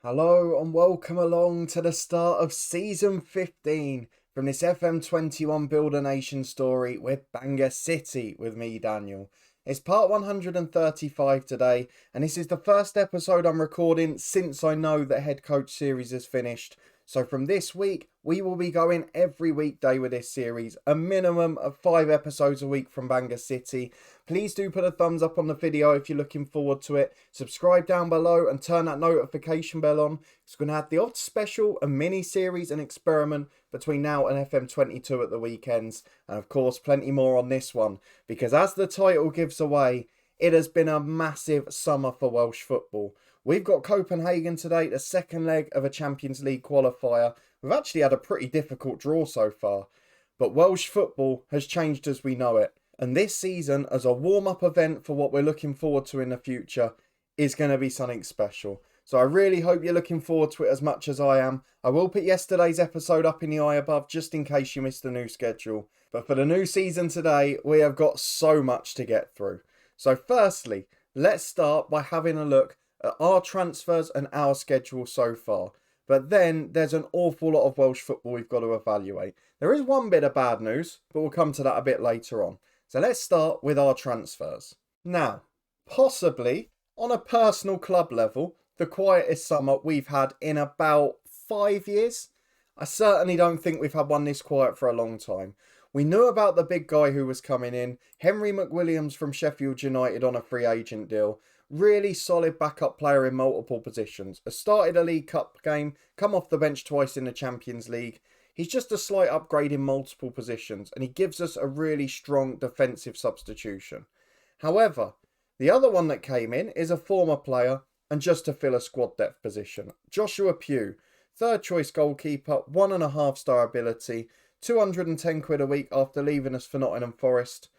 Hello and welcome along to the start of season 15 from this FM21 Builder Nation story with Bangor City with me, Daniel. It's part 135 today, and this is the first episode I'm recording since I know the head coach series is finished. So from this week, we will be going every weekday with this series, a minimum of 5 episodes a week from Bangor City. Please do put a thumbs up on the video if you're looking forward to it. Subscribe down below and turn that notification bell on. It's going to have the odd special, a mini-series and experiment between now and FM22 at the weekends. And of course, plenty more on this one. Because as the title gives away, it has been a massive summer for Welsh football. We've got Copenhagen today, the second leg of a Champions League qualifier. We've actually had a pretty difficult draw so far. But Welsh football has changed as we know it. And this season, as a warm-up event for what we're looking forward to in the future, is going to be something special. So I really hope you're looking forward to it as much as I am. I will put yesterday's episode up in the eye above just in case you missed the new schedule. But for the new season today, we have got so much to get through. So firstly, let's start by having a look at our transfers and our schedule so far. But then there's an awful lot of Welsh football we've got to evaluate. There is one bit of bad news, but we'll come to that a bit later on. So let's start with our transfers. Now, possibly on a personal club level, the quietest summer we've had in about 5 years. I certainly don't think we've had one this quiet for a long time. We knew about the big guy who was coming in, Henry McWilliams from Sheffield United on a free agent deal. Really solid backup player in multiple positions. Has started a League Cup game, come off the bench twice in the Champions League. He's just a slight upgrade in multiple positions, and he gives us a really strong defensive substitution. However, the other one that came in is a former player, and just to fill a squad depth position. Joshua Pugh, third choice goalkeeper, 1.5 star ability, 210 quid a week after leaving us for Nottingham Forest.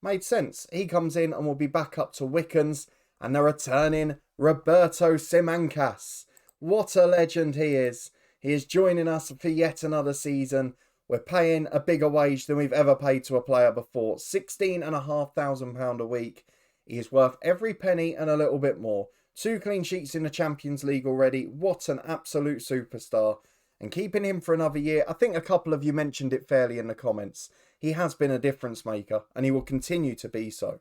Made sense. He comes in and will be back up to Wickens, and the returning Roberto Simancas. What a legend he is. He is joining us for yet another season. We're paying a bigger wage than we've ever paid to a player before. £16,500 a week. He is worth every penny and a little bit more. 2 clean sheets in the Champions League already. What an absolute superstar. And keeping him for another year, I think a couple of you mentioned it fairly in the comments. He has been a difference maker, and he will continue to be so.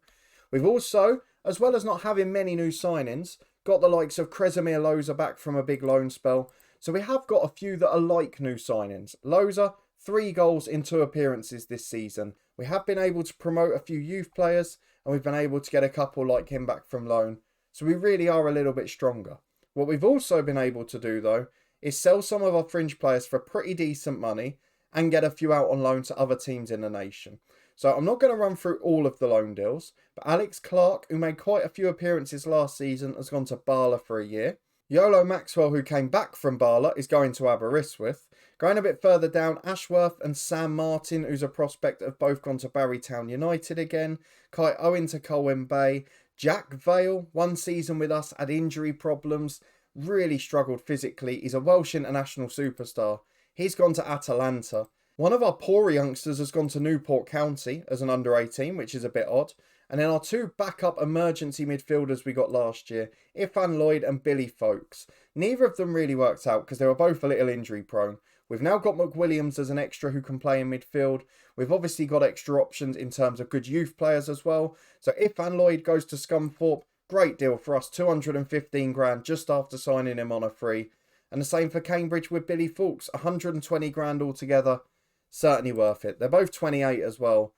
We've also, as well as not having many new signings, got the likes of Kresimir Loza back from a big loan spell. So we have got a few that are like new signings. Loza, 3 goals in 2 appearances this season. We have been able to promote a few youth players, and we've been able to get a couple like him back from loan. So we really are a little bit stronger. What we've also been able to do though, is sell some of our fringe players for pretty decent money and get a few out on loan to other teams in the nation. So I'm not going to run through all of the loan deals, but Alex Clark, who made quite a few appearances last season, has gone to Bala for a year. Yolo Maxwell, who came back from Bala, is going to Aberystwyth. Going a bit further down, Ashworth and Sam Martin, who's a prospect, have both gone to Barrytown United again. Kai Owen to Colwyn Bay. Jack Vale, 1 season with us, had injury problems, really struggled physically. He's a Welsh international superstar. He's gone to Atalanta. One of our poorer youngsters has gone to Newport County as an under-18, which is a bit odd. And then our 2 backup emergency midfielders we got last year, Ifan Lloyd and Billy Folkes. Neither of them really worked out because they were both a little injury prone. We've now got McWilliams as an extra who can play in midfield. We've obviously got extra options in terms of good youth players as well. So Ifan Lloyd goes to Scunthorpe, great deal for us, 215 grand just after signing him on a free. And the same for Cambridge with Billy Folkes, 120 grand altogether. Certainly worth it. They're both 28 as well.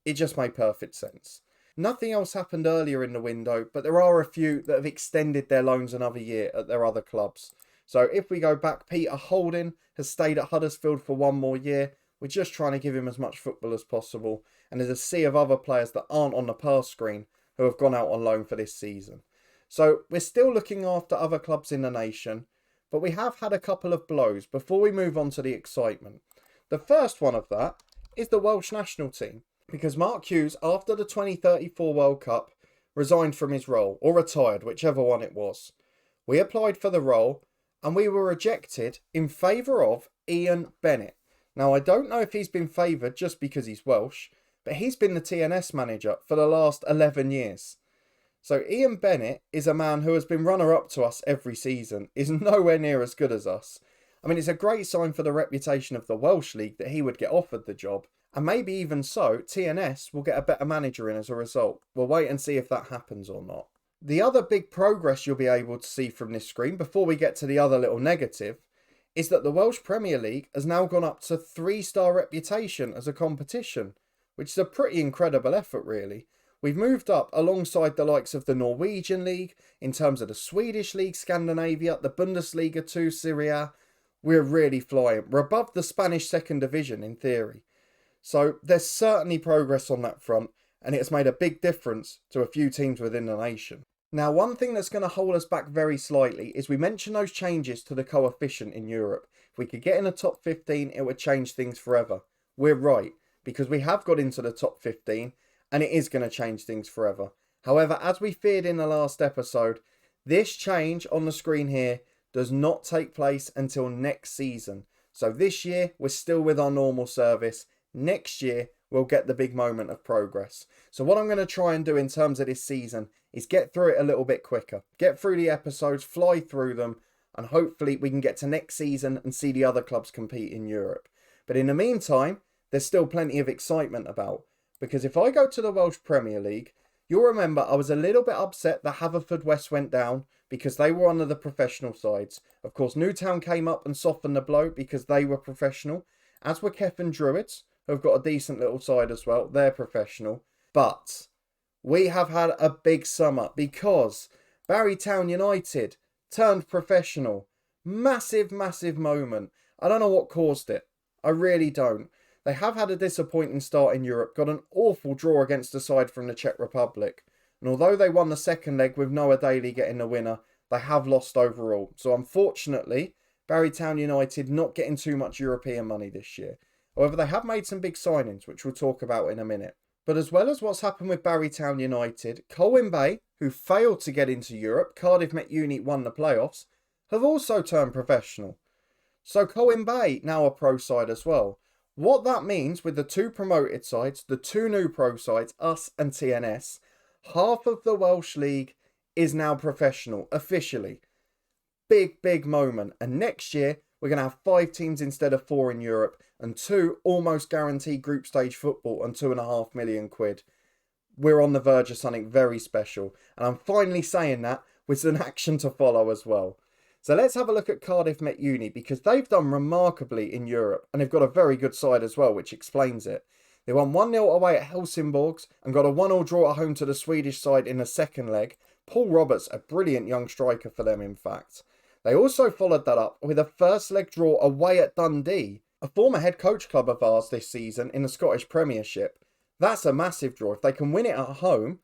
It just made perfect sense. Nothing else happened earlier in the window, but there are a few that have extended their loans another year at their other clubs. So if we go back, Peter Holding has stayed at Huddersfield for 1 more year. We're just trying to give him as much football as possible. And there's a sea of other players that aren't on the pass screen who have gone out on loan for this season. So we're still looking after other clubs in the nation, but we have had a couple of blows before we move on to the excitement. The first one of that is the Welsh national team, because Mark Hughes, after the 2034 World Cup, resigned from his role, or retired, whichever one it was. We applied for the role, and we were rejected in favour of Ian Bennett. Now, I don't know if he's been favoured just because he's Welsh, but he's been the TNS manager for the last 11 years. So Ian Bennett is a man who has been runner-up to us every season, is nowhere near as good as us. I mean, it's a great sign for the reputation of the Welsh League that he would get offered the job. And maybe even so, TNS will get a better manager in as a result. We'll wait and see if that happens or not. The other big progress you'll be able to see from this screen, before we get to the other little negative, is that the Welsh Premier League has now gone up to 3-star reputation as a competition, which is a pretty incredible effort really. We've moved up alongside the likes of the Norwegian League, in terms of the Swedish League, Scandinavia, the Bundesliga 2, Serie A. We're really flying. We're above the Spanish second division in theory. So there's certainly progress on that front, and it's made a big difference to a few teams within the nation. Now, one thing that's going to hold us back very slightly is we mentioned those changes to the coefficient in Europe. If we could get in the top 15, it would change things forever. We're right, because we have got into the top 15, and it is going to change things forever. However, as we feared in the last episode, this change on the screen here does not take place until next season. So this year, we're still with our normal service. Next year, we'll get the big moment of progress. So what I'm going to try and do in terms of this season is get through it a little bit quicker. Get through the episodes, fly through them, and hopefully we can get to next season and see the other clubs compete in Europe. But in the meantime, there's still plenty of excitement about. Because if I go to the Welsh Premier League, you'll remember I was a little bit upset that Haverfordwest went down because they were one of the professional sides. Of course, Newtown came up and softened the blow because they were professional, as were Kefn Druids, who have got a decent little side as well. They're professional. But we have had a big summer because Barrytown United turned professional. Massive, massive moment. I don't know what caused it. I really don't. They have had a disappointing start in Europe, got an awful draw against a side from the Czech Republic. And although they won the second leg with Noah Daly getting the winner, they have lost overall. So unfortunately, Barrytown United not getting too much European money this year. However, they have made some big signings, which we'll talk about in a minute. But as well as what's happened with Barrytown United, Colwyn Bay, who failed to get into Europe, Cardiff Met Uni won the playoffs, have also turned professional. So Colwyn Bay now a pro side as well. What that means with the two promoted sides, the two new pro sides, us and TNS, half of the Welsh League is now professional, officially. Big, big moment. And next year, we're going to have 5 teams instead of 4 in Europe and 2 almost guaranteed group stage football and £2.5 million. We're on the verge of something very special. And I'm finally saying that with an action to follow as well. So let's have a look at Cardiff Met Uni because they've done remarkably in Europe and they've got a very good side as well, which explains it. They won 1-0 away at Helsingborgs and got a 1-1 draw at home to the Swedish side in the second leg. Paul Roberts, a brilliant young striker for them in fact. They also followed that up with a first leg draw away at Dundee, a former head coach club of ours this season in the Scottish Premiership. That's a massive draw. If they can win it at home,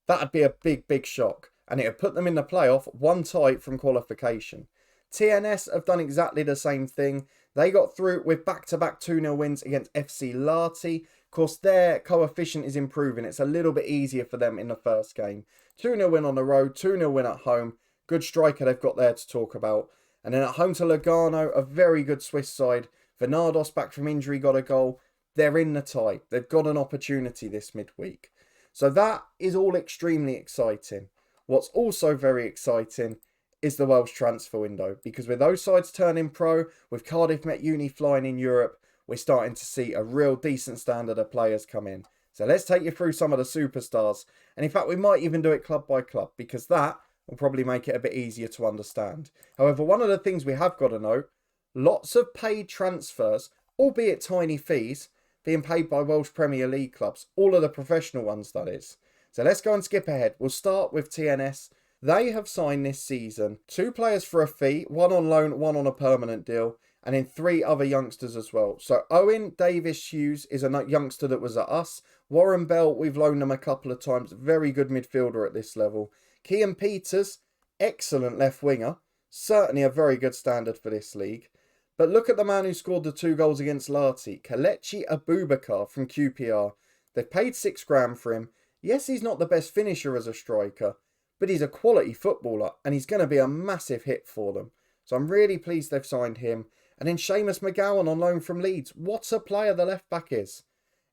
that'd be a big, big shock. And it would put them in the playoff, one tie from qualification. TNS have done exactly the same thing. They got through with back-to-back 2-0 wins against FC Lahti. Of course, their coefficient is improving. It's a little bit easier for them in the first game. 2-0 win on the road, 2-0 win at home. Good striker they've got there to talk about. And then at home to Lugano, a very good Swiss side. Venados back from injury got a goal. They're in the tie. They've got an opportunity this midweek. So that is all extremely exciting. What's also very exciting is the Welsh transfer window. Because with those sides turning pro, with Cardiff Met Uni flying in Europe, we're starting to see a real decent standard of players come in. So let's take you through some of the superstars. And in fact, we might even do it club by club because that will probably make it a bit easier to understand. However, one of the things we have got to note, lots of paid transfers, albeit tiny fees, being paid by Welsh Premier League clubs. All of the professional ones, that is. So let's go and skip ahead. We'll start with TNS. They have signed this season 2 players for a fee, 1 on loan, 1 on a permanent deal, and then 3 other youngsters as well. So Owen Davis Hughes is a youngster that was at us. Warren Bell, we've loaned him a couple of times. Very good midfielder at this level. Kean Peters, excellent left winger. Certainly a very good standard for this league. But look at the man who scored the 2 goals against Lahti. Kelechi Abubakar from QPR. They've paid £6,000 for him. Yes, he's not the best finisher as a striker, but he's a quality footballer and he's going to be a massive hit for them. So I'm really pleased they've signed him. And then Seamus McGowan on loan from Leeds. What a player the left back is.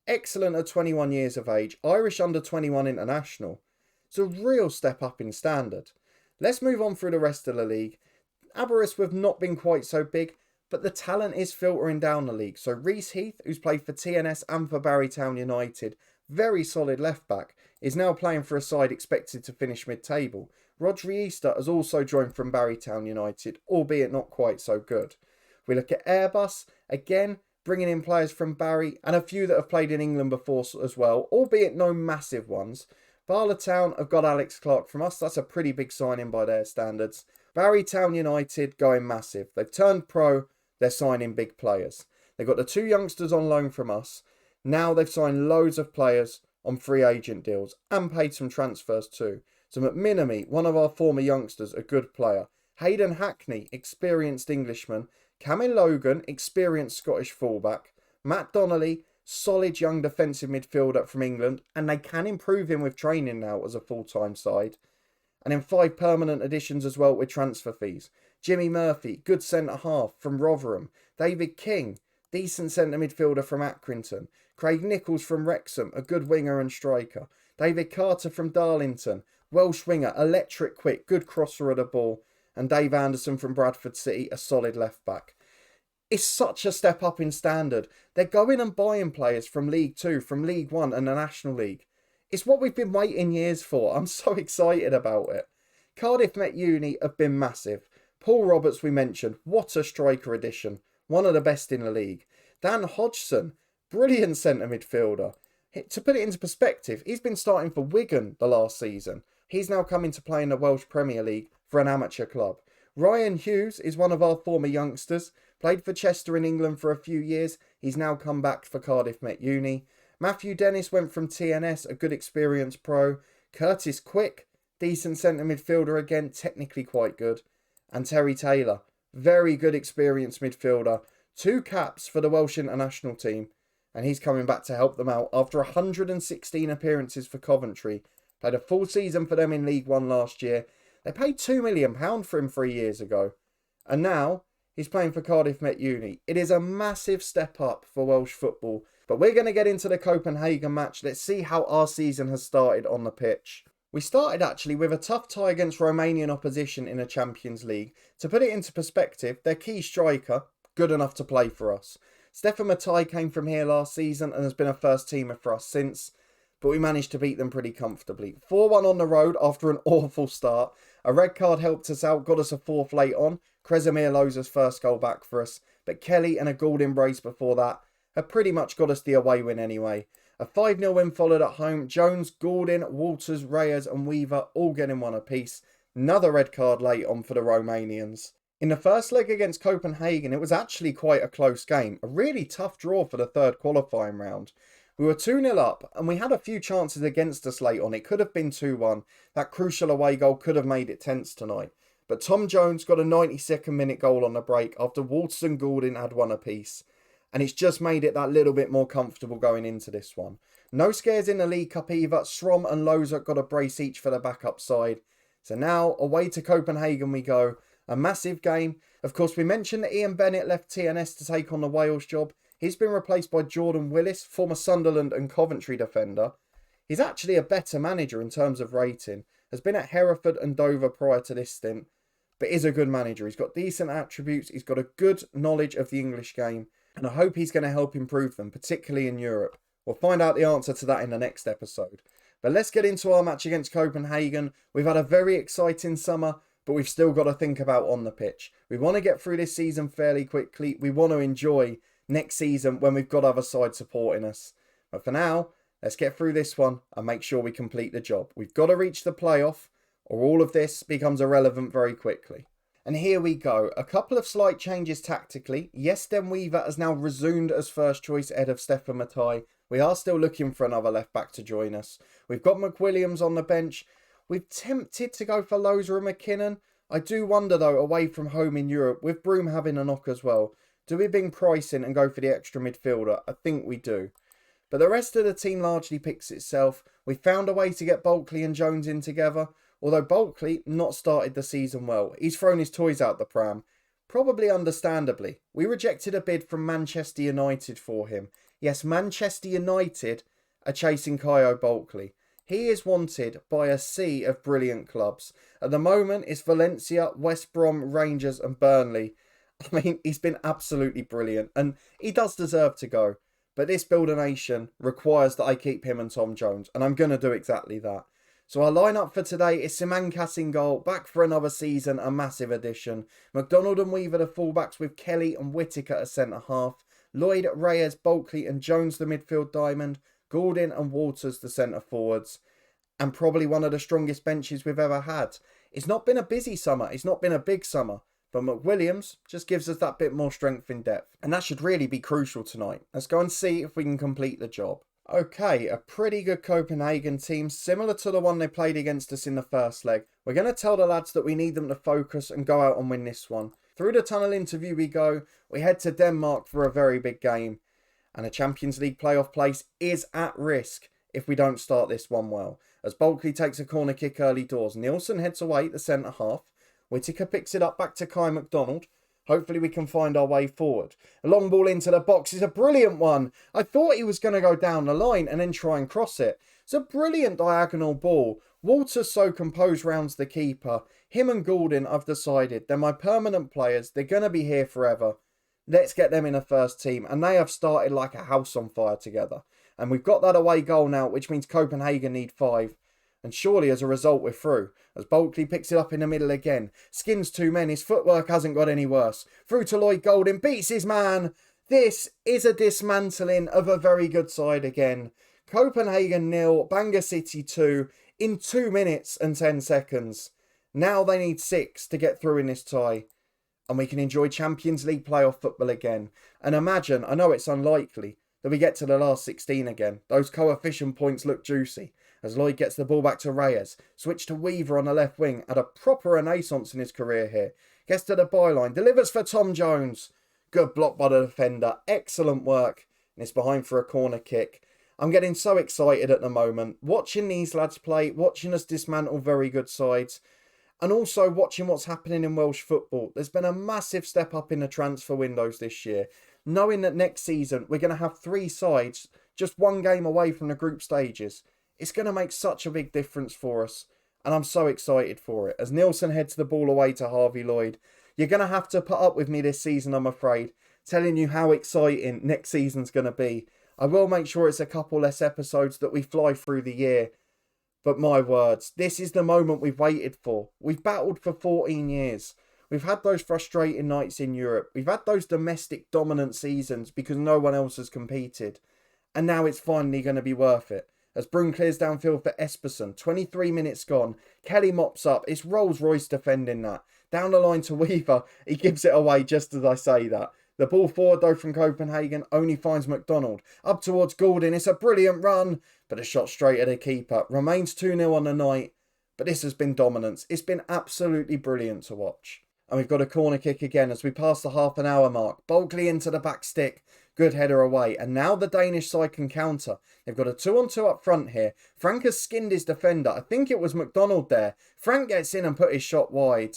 Excellent at 21 years of age. Irish under 21 international. It's a real step up in standard. Let's move on through the rest of the league. Aberystwyth have not been quite so big, but the talent is filtering down the league. So Reese Heath, who's played for TNS and for Barrytown United, very solid left back, is now playing for a side expected to finish mid-table. Rodri Easter has also joined from Barrytown United, albeit not quite so good. We look at Airbus, again, bringing in players from Barry and a few that have played in England before as well, albeit no massive ones. Barlowtown have got Alex Clark from us. That's a pretty big signing by their standards. Barrytown United going massive. They've turned pro. They're signing big players. They've got the 2 youngsters on loan from us. Now they've signed loads of players on free agent deals and paid some transfers too. So McMinamy, one of our former youngsters, a good player. Hayden Hackney, experienced Englishman. Camille Logan, experienced Scottish fullback. Matt Donnelly, solid young defensive midfielder from England, and they can improve him with training now as a full-time side. And then 5 permanent additions as well with transfer fees. Jimmy Murphy, good centre-half from Rotherham. David King, decent centre midfielder from Accrington. Craig Nichols from Wrexham, a good winger and striker. David Carter from Darlington, Welsh winger, electric quick, good crosser of the ball. And Dave Anderson from Bradford City, a solid left back. It's such a step up in standard. They're going and buying players from League 2, from League 1 and the National League. It's what we've been waiting years for. I'm so excited about it. Cardiff Met Uni have been massive. Paul Roberts we mentioned, what a striker addition. One of the best in the league. Dan Hodgson, brilliant centre midfielder. To put it into perspective, he's been starting for Wigan the last season. He's now coming to play in the Welsh Premier League for an amateur club. Ryan Hughes is one of our former youngsters. Played for Chester in England for a few years. He's now come back for Cardiff Met Uni. Matthew Dennis went from TNS, a good experienced pro. Curtis Quick, decent centre midfielder again, technically quite good. And Terry Taylor, very good experienced midfielder. 2 caps for the Welsh international team. And he's coming back to help them out after 116 appearances for Coventry. Played a full season for them in League 1 last year. They paid £2 million for him 3 years ago. And now he's playing for Cardiff Met Uni. It is a massive step up for Welsh football. But we're going to get into the Copenhagen match. Let's see how our season has started on the pitch. We started actually with a tough tie against Romanian opposition in a Champions League. To put it into perspective, their key striker, good enough to play for us. Stefan Matai came from here last season and has been a first teamer for us since. But we managed to beat them pretty comfortably. 4-1 on the road after an awful start. A red card helped us out, got us a 4th late on. Kresimir Loza's first goal back for us. But Kelly and a Gould brace before that had pretty much got us the away win anyway. A 5-0 win followed at home. Jones, Gordon, Walters, Reyes and Weaver all getting 1 apiece. Another red card late on for the Romanians. In the first leg against Copenhagen, it was actually quite a close game. A really tough draw for the 3rd qualifying round. We were 2-0 up and we had a few chances against us late on. It could have been 2-1. That crucial away goal could have made it tense tonight. But Tom Jones got a 92nd minute goal on the break after Walters and Gordon had 1 apiece. And it's just made it that little bit more comfortable going into this one. No scares in the League Cup either. Strom and Loza got a brace each for the backup side. So now away to Copenhagen we go. A massive game. Of course, we mentioned that Ian Bennett left TNS to take on the Wales job. He's been replaced by Jordan Willis, former Sunderland and Coventry defender. He's actually a better manager in terms of rating. Has been at Hereford and Dover prior to this stint. But is a good manager. He's got decent attributes. He's got a good knowledge of the English game. And I hope he's going to help improve them, particularly in Europe. We'll find out the answer to that in the next episode. But let's get into our match against Copenhagen. We've had a very exciting summer, but we've still got to think about on the pitch. We want to get through this season fairly quickly. We want to enjoy next season when we've got other sides supporting us. But for now, let's get through this one and make sure we complete the job. We've got to reach the playoff or all of this becomes irrelevant very quickly. And here we go. A couple of slight changes tactically. Yesten Weaver has now resumed as first choice ahead of Stefan Matai. We are still looking for another left back to join us. We've got McWilliams on the bench. We've tempted to go for Loza and McKinnon. I do wonder though, away from home in Europe, with Broome having a knock as well, do we bring Price in and go for the extra midfielder? I think we do. But the rest of the team largely picks itself. We found a way to get Bulkley and Jones in together. Although Bulkley not started the season well. He's thrown his toys out the pram. Probably understandably. We rejected a bid from Manchester United for him. Yes, Manchester United are chasing Kyo Bulkley. He is wanted by a sea of brilliant clubs. At the moment, it's Valencia, West Brom, Rangers and Burnley. I mean, he's been absolutely brilliant and he does deserve to go. But this Builder Nation requires that I keep him and Tom Jones, and I'm going to do exactly that. So our lineup for today is Simancas in goal, back for another season, a massive addition. McDonald and Weaver the fullbacks with Kelly and Whittaker as centre-half. Lloyd, Reyes, Bulkley and Jones the midfield diamond. Gordon and Walters the centre-forwards. And probably one of the strongest benches we've ever had. It's not been a busy summer, it's not been a big summer. But McWilliams just gives us that bit more strength in depth. And that should really be crucial tonight. Let's go and see if we can complete the job. Okay, a pretty good Copenhagen team, similar to the one they played against us in the first leg. We're going to tell the lads that we need them to focus and go out and win this one. Through the tunnel interview we go. We head to Denmark for a very big game. And a Champions League playoff place is at risk if we don't start this one well. As Bulkley takes a corner kick early doors, Nielsen heads away at the centre-half. Whittaker picks it up back to Kai McDonald. Hopefully we can find our way forward. A long ball into the box is a brilliant one. I thought he was going to go down the line and then try and cross it. It's a brilliant diagonal ball. Walters so composed rounds the keeper. Him and Gordon, I've decided, they're my permanent players. They're going to be here forever. Let's get them in a first team. And they have started like a house on fire together. And we've got that away goal now, which means Copenhagen need 5. And surely as a result we're through. As Bulkley picks it up in the middle again. Skins 2 men. His footwork hasn't got any worse. Through to Lloyd Golding. Beats his man. This is a dismantling of a very good side again. Copenhagen 0. Bangor City 2. In 2 minutes and 10 seconds. Now they need 6 to get through in this tie. And we can enjoy Champions League playoff football again. And imagine, I know it's unlikely, that we get to the last 16 again. Those coefficient points look juicy. As Lloyd gets the ball back to Reyes. Switch to Weaver on the left wing. Had a proper renaissance in his career here. Gets to the byline. Delivers for Tom Jones. Good block by the defender. Excellent work. And it's behind for a corner kick. I'm getting so excited at the moment. Watching these lads play. Watching us dismantle very good sides. And also watching what's happening in Welsh football. There's been a massive step up in the transfer windows this year. Knowing that next season we're going to have 3 sides. Just 1 game away from the group stages. It's going to make such a big difference for us. And I'm so excited for it. As Nielsen heads the ball away to Harvey Lloyd. You're going to have to put up with me this season, I'm afraid. Telling you how exciting next season's going to be. I will make sure it's a couple less episodes that we fly through the year. But my words, this is the moment we've waited for. We've battled for 14 years. We've had those frustrating nights in Europe. We've had those domestic dominant seasons because no one else has competed. And now it's finally going to be worth it. As Brun clears downfield for Esperson. 23 minutes gone. Kelly mops up. It's Rolls-Royce defending that. Down the line to Weaver. He gives it away just as I say that. The ball forward though from Copenhagen only finds McDonald. Up towards Gordon. It's a brilliant run. But a shot straight at the keeper. Remains 2-0 on the night. But this has been dominance. It's been absolutely brilliant to watch. And we've got a corner kick again as we pass the half an hour mark. Bulkley into the back stick. Good header away. And now the Danish side can counter. They've got a 2-on-2 up front here. Frank has skinned his defender. I think it was McDonald there. Frank gets in and put his shot wide.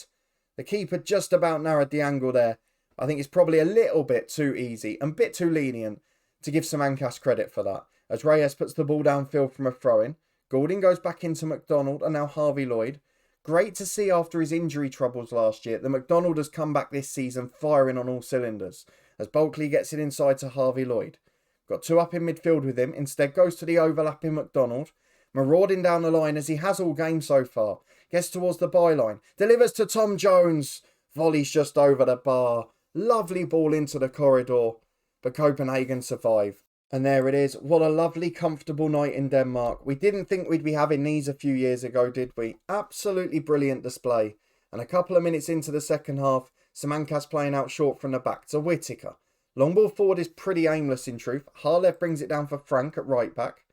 The keeper just about narrowed the angle there. I think it's probably a little bit too easy and a bit too lenient to give Simancas credit for that. As Reyes puts the ball downfield from a throw-in. Gordon goes back into McDonald and now Harvey Lloyd. Great to see after his injury troubles last year that McDonald has come back this season firing on all cylinders. As Bulkley gets it inside to Harvey Lloyd. Got 2 up in midfield with him. Instead goes to the overlapping McDonald. Marauding down the line as he has all game so far. Gets towards the byline. Delivers to Tom Jones. Volley's just over the bar. Lovely ball into the corridor. But Copenhagen survive. And there it is. What a lovely, comfortable night in Denmark. We didn't think we'd be having these a few years ago, did we? Absolutely brilliant display. And a couple of minutes into the second half, Simancas playing out short from the back to Whittaker. Long ball forward is pretty aimless in truth. Harlev brings it down for Frank at right back.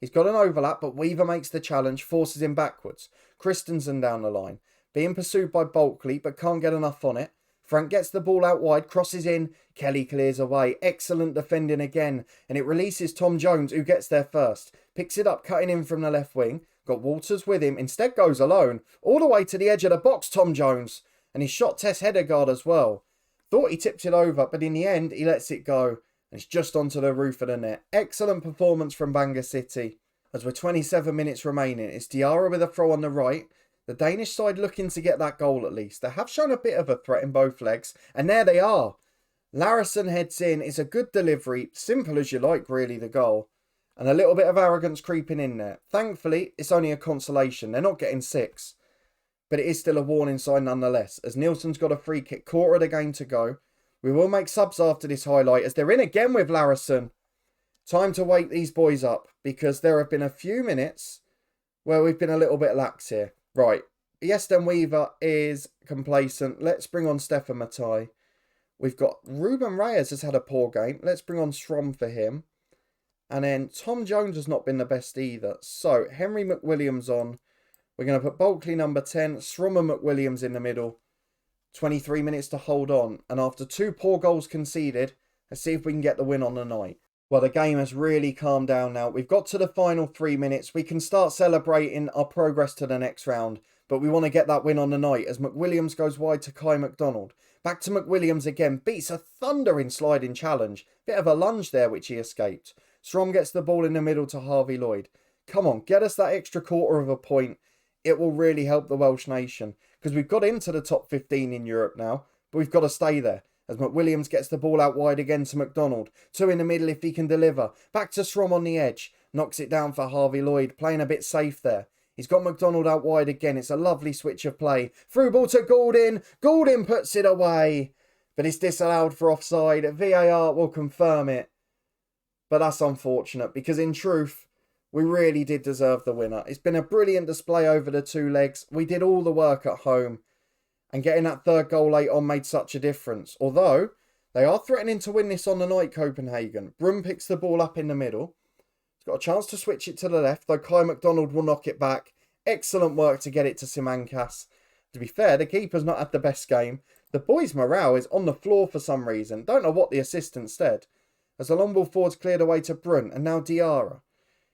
He's got an overlap, but Weaver makes the challenge, forces him backwards. Christensen down the line. Being pursued by Bulkley, but can't get enough on it. Frank gets the ball out wide, crosses in. Kelly clears away. Excellent defending again. And it releases Tom Jones, who gets there first. Picks it up, cutting in from the left wing. Got Walters with him. Instead goes alone. All the way to the edge of the box, Tom Jones. And he shot Tess Hedegaard as well. Thought he tipped it over, but in the end, he lets it go. And it's just onto the roof of the net. Excellent performance from Bangor City. as with 27 minutes remaining. It's Diarra with a throw on the right. The Danish side looking to get that goal at least. They have shown a bit of a threat in both legs. And there they are. Larison heads in. It's a good delivery. Simple as you like, really, the goal. And a little bit of arrogance creeping in there. Thankfully, it's only a consolation. They're not getting 6. But it is still a warning sign nonetheless, as Nielsen's got a free kick, quarter of the game to go. We will make subs after this highlight, as they're in again with Larison. Time to wake these boys up, because there have been a few minutes where we've been a little bit lax here. Right, Yesten Weaver is complacent. Let's bring on Stefan Matai. We've got Ruben Reyes has had a poor game. Let's bring on Strom for him. And then Tom Jones has not been the best either. So, Henry McWilliams on. We're going to put Bulkley number 10, Strom and McWilliams in the middle. 23 minutes to hold on. And after 2 poor goals conceded, let's see if we can get the win on the night. Well, the game has really calmed down now. We've got to the final 3 minutes. We can start celebrating our progress to the next round. But we want to get that win on the night as McWilliams goes wide to Kai McDonald. Back to McWilliams again. Beats a thundering sliding challenge. Bit of a lunge there which he escaped. Strom gets the ball in the middle to Harvey Lloyd. Come on, get us that extra quarter of a point. It will really help the Welsh nation. Because we've got into the top 15 in Europe now. But we've got to stay there. As McWilliams gets the ball out wide again to McDonald. 2 in the middle if he can deliver. Back to Strom on the edge. Knocks it down for Harvey Lloyd. Playing a bit safe there. He's got McDonald out wide again. It's a lovely switch of play. Through ball to Goulding. Goulding puts it away. But it's disallowed for offside. VAR will confirm it. But that's unfortunate because in truth, we really did deserve the winner. It's been a brilliant display over the 2 legs. We did all the work at home. And getting that 3rd goal late on made such a difference. Although, they are threatening to win this on the night, Copenhagen. Brum picks the ball up in the middle. He's got a chance to switch it to the left, though Kai McDonald will knock it back. Excellent work to get it to Simancas. To be fair, the keeper's not had the best game. The boys' morale is on the floor for some reason. Don't know what the assistant said. As the long ball forward's cleared away to Brunt, and now Diarra.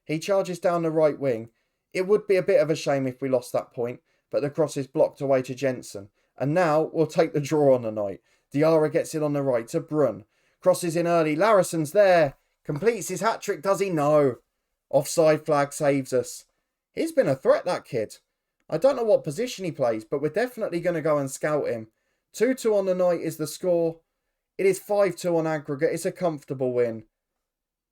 He charges down the right wing. It would be a bit of a shame if we lost that point, but the cross is blocked away to Jensen. And now we'll take the draw on the night. Diarra gets it on the right to Brun. Crosses in early. Larison's there. Completes his hat-trick, does he? No. Offside flag saves us. He's been a threat, that kid. I don't know what position he plays, but we're definitely going to go and scout him. 2-2 on the night is the score. It is 5-2 on aggregate. It's a comfortable win.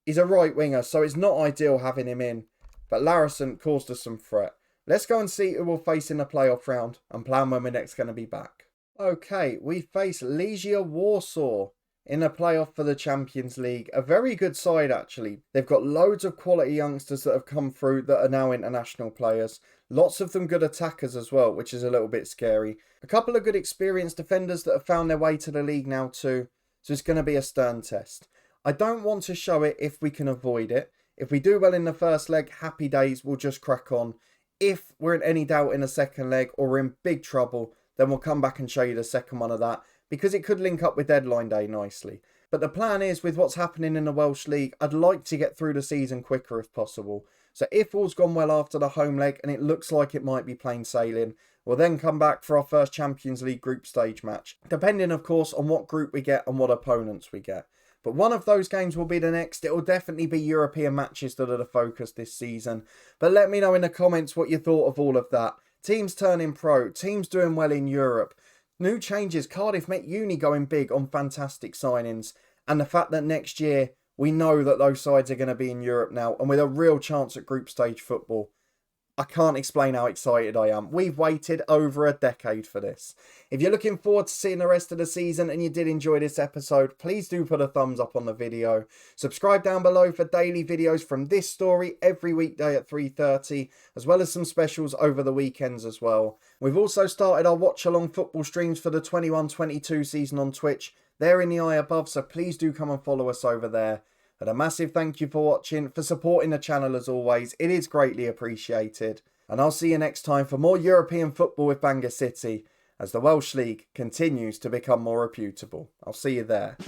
He's a right winger, so it's not ideal having him in. But Larison caused us some threat. Let's go and see who we'll face in the playoff round and plan when we're next going to be back. Okay, we face Legia Warsaw in a playoff for the Champions League. A very good side, actually. They've got loads of quality youngsters that have come through that are now international players. Lots of them good attackers as well, which is a little bit scary. A couple of good experienced defenders that have found their way to the league now too. So it's going to be a stern test. I don't want to show it if we can avoid it. If we do well in the first leg, happy days, we'll just crack on. If we're in any doubt in the second leg or we're in big trouble, then we'll come back and show you the second one of that because it could link up with deadline day nicely. But the plan is, with what's happening in the Welsh League, I'd like to get through the season quicker if possible. So if all's gone well after the home leg and it looks like it might be plain sailing, we'll then come back for our first Champions League group stage match, depending of course on what group we get and what opponents we get. But one of those games will be the next. It will definitely be European matches that are the focus this season. But let me know in the comments what you thought of all of that. Teams turning pro, teams doing well in Europe. New changes, Cardiff Met Uni going big on fantastic signings. And the fact that next year we know that those sides are going to be in Europe now and with a real chance at group stage football. I can't explain how excited I am. We've waited over a decade for this. If you're looking forward to seeing the rest of the season and you did enjoy this episode, please do put a thumbs up on the video. Subscribe down below for daily videos from this story every weekday at 3:30, as well as some specials over the weekends as well. We've also started our watch-along football streams for the 21-22 season on Twitch. They're in the eye above, so please do come and follow us over there. And a massive thank you for watching, for supporting the channel as always. It is greatly appreciated. And I'll see you next time for more European football with Bangor City as the Welsh League continues to become more reputable. I'll see you there.